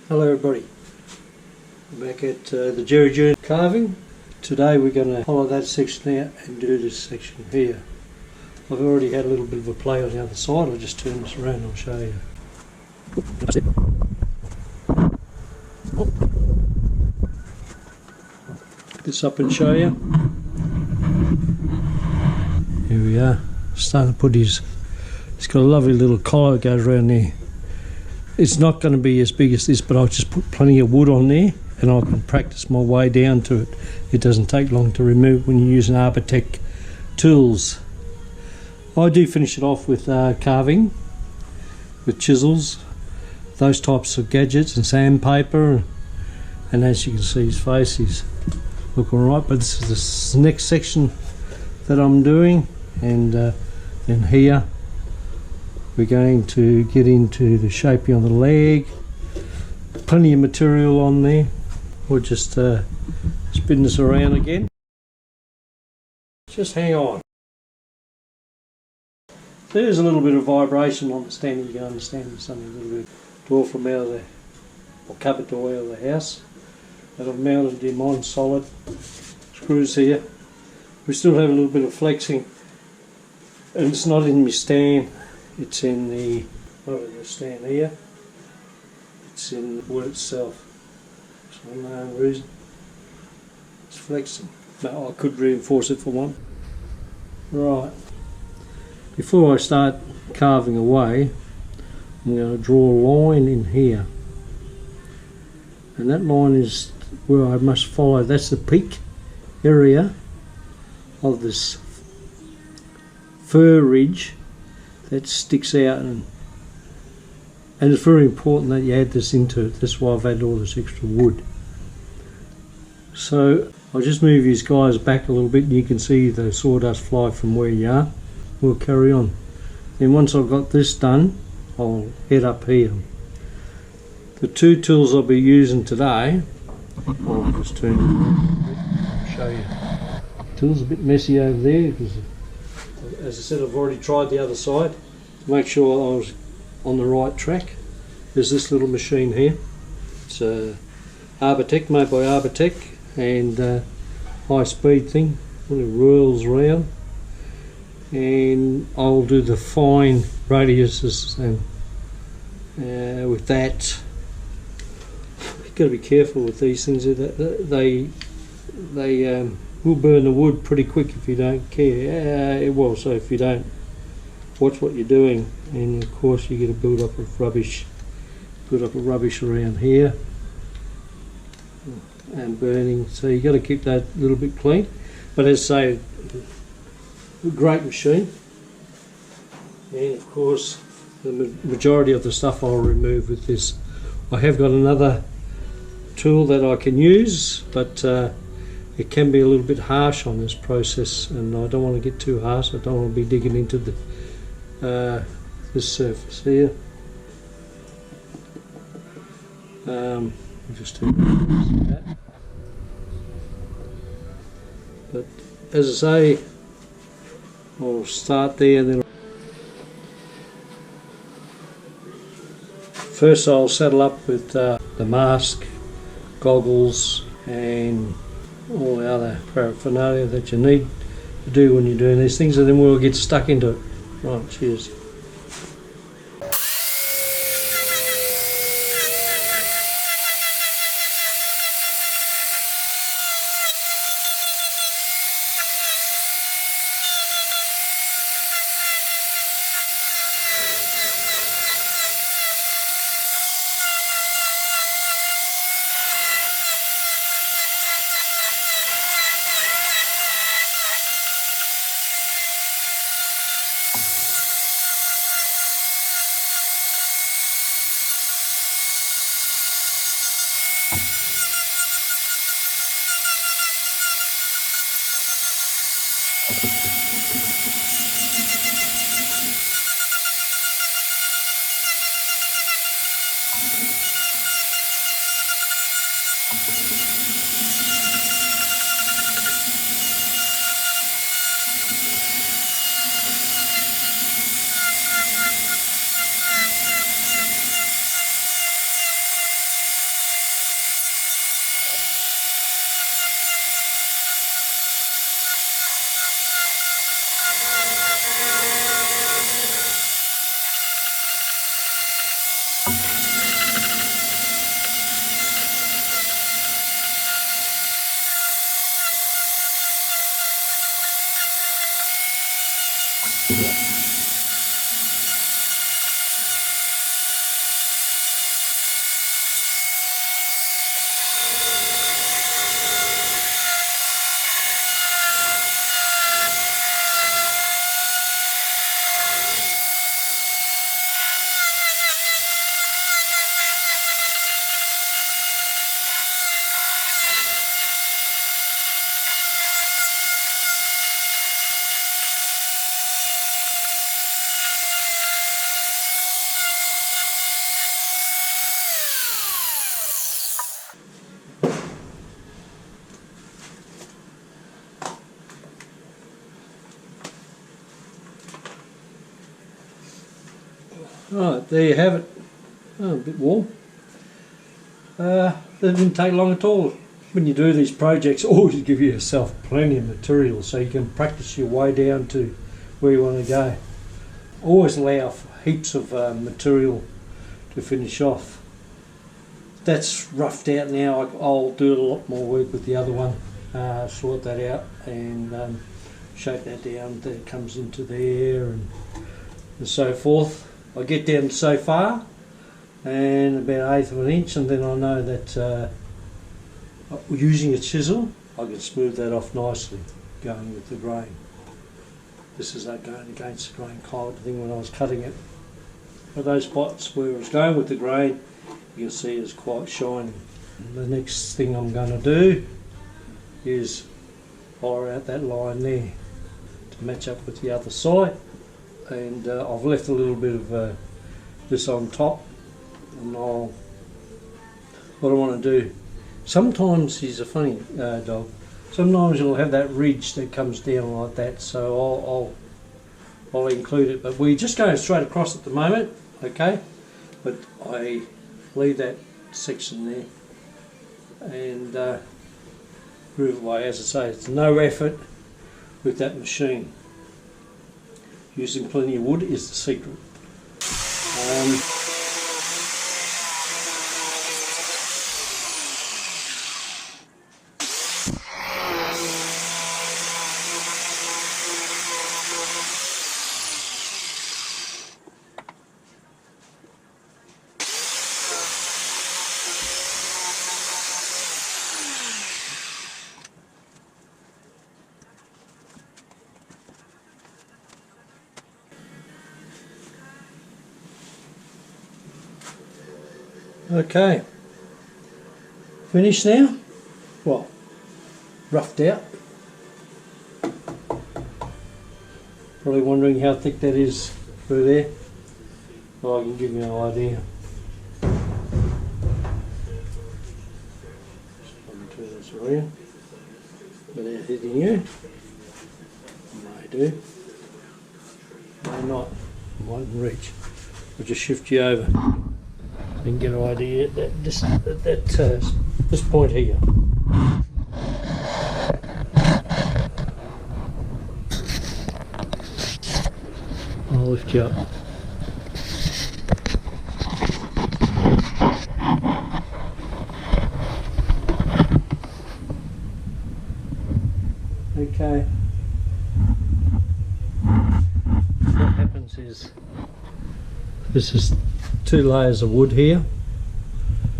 Hello everybody, back at the Gerry Dune carving. Today we're going to follow that section out and do this section here. I've already had a little bit of a play on the other side. I'll just turn this around and I'll show you. That's it. Pick this up and show you. Here we are. Starting to put he's got a lovely little collar that goes around there. It's not going to be as big as this, but I'll just put plenty of wood on there and I can practice my way down to it. It doesn't take long to remove when you use an Arbortec tools. I do finish it off with carving, with chisels, those types of gadgets, and sandpaper, and as you can see his face is looking alright, but this is the next section that I'm doing, and then here we're going to get into the shaping on the leg. Plenty of material on there. We'll just spin this around again. Just hang on. There's a little bit of vibration on the stand. You can understand there's something a little bit door from out of the, or cupboard door out of the house that I've mounted in mine solid. Screws here. We still have a little bit of flexing, and it's not in my stand. It's in the, not in the stand here, it's in the wood itself. For some unknown reason, it's flexing. No, I could reinforce it for one. Right, before I start carving away, I'm going to draw a line in here. And that line is where I must follow. That's the peak area of this fir ridge that sticks out, and it's very important that you add this into it. That's why I've added all this extra wood. So I'll just move these guys back a little bit and you can see the sawdust fly from where you are. We'll carry on. Then once I've got this done, I'll head up here. The two tools I'll be using today, I'll just turn it around, show you. The tool's a bit messy over there because, as I said, I've already tried the other side to make sure I was on the right track. There's this little machine here. It's Arbortec, made by Arbortec, and high speed thing. It whirls around, and I'll do the fine radiuses, and with that, you've got to be careful with these things. They will burn the wood pretty quick if you don't care. Well, so if you don't watch what you're doing, and of course you get a build up of rubbish around here and burning. So you got to keep that a little bit clean. But as I say, a great machine, and of course the majority of the stuff I'll remove with this. I have got another tool that I can use, but it can be a little bit harsh on this process, and I don't want to get too harsh. I don't want to be digging into the this surface here. I'll just turn that. But as I say, I'll start there, and then first I'll saddle up with the mask, goggles, and all the other paraphernalia that you need to do when you're doing these things, and then we'll get stuck into it. Right, cheers. Right, there you have it. Oh, a bit warm. That didn't take long at all. When you do these projects, always give yourself plenty of material so you can practice your way down to where you want to go. Always allow for heaps of material to finish off. That's roughed out now. I'll do a lot more work with the other one, sort that out and shape that down that it comes into there and so forth. I get down so far and about 1/8 of an inch, and then I know that using a chisel I can smooth that off nicely going with the grain. This is going against the grain kind of thing when I was cutting it. But those spots where I was going with the grain, you can see it's quite shiny. And the next thing I'm going to do is fire out that line there to match up with the other side. And I've left a little bit of this on top, and what I want to do, sometimes he's a funny dog, sometimes you'll have that ridge that comes down like that, so I'll include it, but we're just going straight across at the moment, okay, but I leave that section there and groove away. As I say, it's no effort with that machine. Using plenty of wood is the secret. Okay, finished now. Well, roughed out. Probably wondering how thick that is through there. Well, I can give you an idea. Just turn this around without hitting you. May do, may not. Mightn't reach. I'll just shift you over. You can get an idea that this point here. I'll lift you up. Okay. What happens is this is 2 layers of wood here,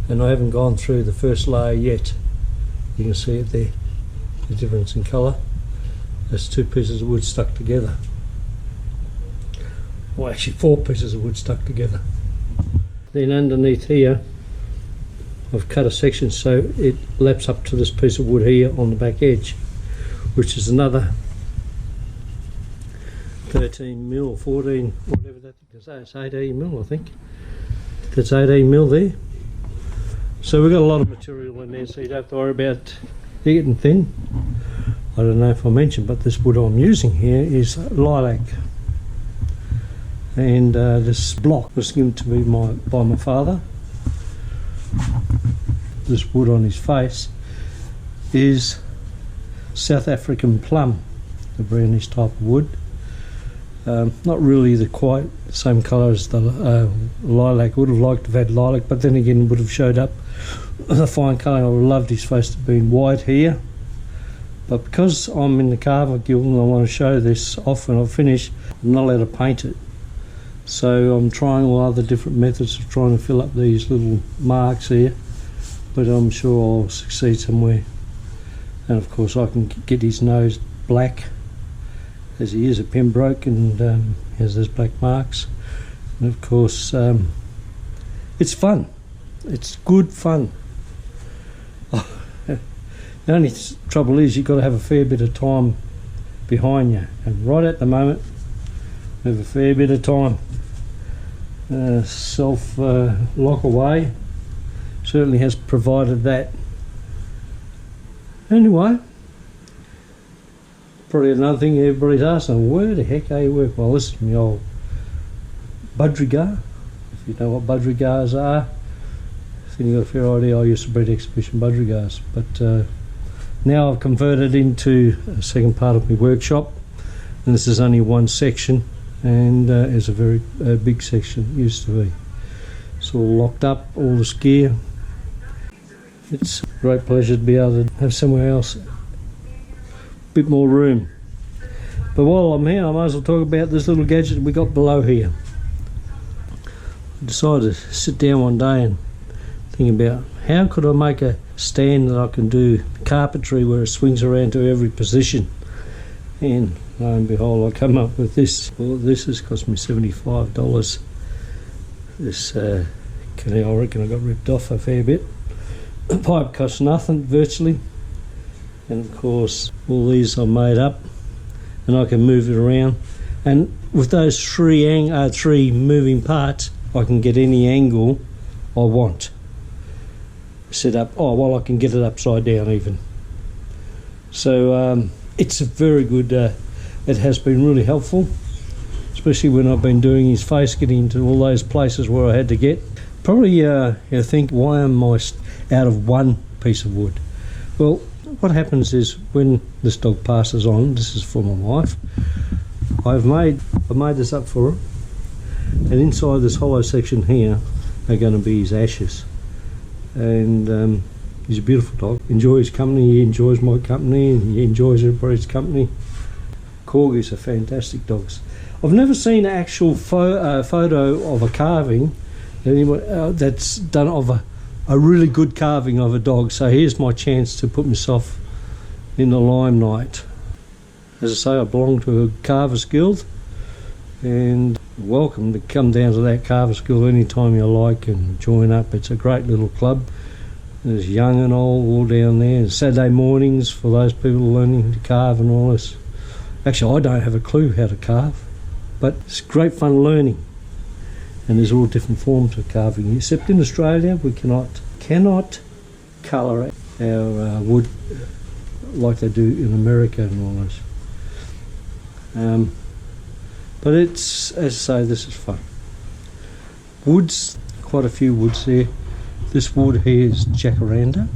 and I haven't gone through the first layer yet. You can see it there, the difference in colour. That's 2 pieces of wood stuck together. Well, actually 4 pieces of wood stuck together. Then underneath here I've cut a section so it laps up to this piece of wood here on the back edge, which is another 13mm or 14, whatever that thing is. It's 18mm, I think. That's 18mm there. So we've got a lot of material in there, so you don't have to worry about getting thin. I don't know if I mentioned, but this wood I'm using here is lilac, and this block was given to me by my father. This wood on his face is South African plum, the brownish type of wood. Not really the quite same colour as the lilac. Would have liked to have had lilac, but then again would have showed up the fine colour. I would have loved his face to be white here. But because I'm in the Carver Guild and I want to show this off when I finish, I'm not allowed to paint it. So I'm trying all other different methods of trying to fill up these little marks here. But I'm sure I'll succeed somewhere. And of course I can get his nose black, as he is a Pembroke, and he has those black marks. And of course it's fun. It's good fun. The only trouble is you've got to have a fair bit of time behind you, and right at the moment we have a fair bit of time. Self lock away certainly has provided that. Anyway, probably another thing everybody's asking, where the heck are you working? Well, this is my old budgerigar. If you know what budgerigars are, I think you've got a fair idea. I used to breed exhibition budgerigars, but now I've converted into a second part of my workshop, and this is only one section, and it's a very big section. It used to be. It's all locked up, all this gear. It's a great pleasure to be able to have somewhere else a bit more room. But while I'm here, I might as well talk about this little gadget we got below here. I decided to sit down one day and think about how could I make a stand that I can do carpentry where it swings around to every position. And lo and behold, I come up with this. Well, this has cost me $75. This canal, I reckon I got ripped off a fair bit. The pipe costs nothing virtually, and of course all these are made up, and I can move it around. And with those three moving parts, I can get any angle I want set up. Oh well, I can get it upside down even. So it's a very good. It has been really helpful, especially when I've been doing his face, getting into all those places where I had to get. Probably you think, why am I out of one piece of wood? Well, what happens is when this dog passes on, this is for my wife, I've made this up for her, and inside this hollow section here are going to be his ashes. And he's a beautiful dog, enjoys company, he enjoys my company, and he enjoys everybody's company. Corgis are fantastic dogs. I've never seen an actual photo of a carving that's done of a really good carving of a dog, so here's my chance to put myself in the limelight. As I say, I belong to a Carvers Guild, and welcome to come down to that Carvers Guild anytime you like and join up. It's a great little club. There's young and old all down there. And Saturday mornings for those people learning to carve and all this. Actually, I don't have a clue how to carve, but it's great fun learning. And there's all different forms of carving, except in Australia we cannot colour our wood like they do in America and all this. But it's, as I say, this is fun. Woods, quite a few woods there. This wood here is jacaranda,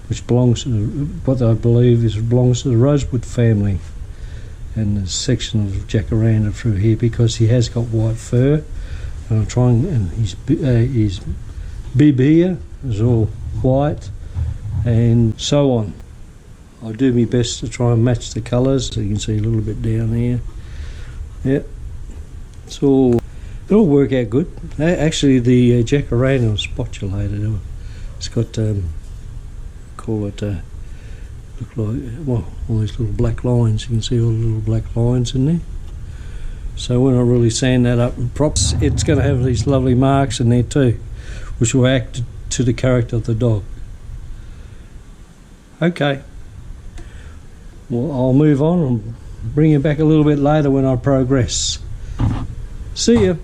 which belongs to what I believe belongs to the rosewood family. And there's a section of jacaranda through here because he has got white fur. And I'm trying, and his bib here is all white, and so on. I do my best to try and match the colours. So you can see a little bit down here. Yep, it'll work out good. Actually, the jacaranda is spotulated. It's got call it look like, well, all these little black lines. You can see all the little black lines in there. So when I really sand that up and props, it's going to have these lovely marks in there too, which will act to the character of the dog. Okay, well, I'll move on and bring you back a little bit later when I progress. See ya.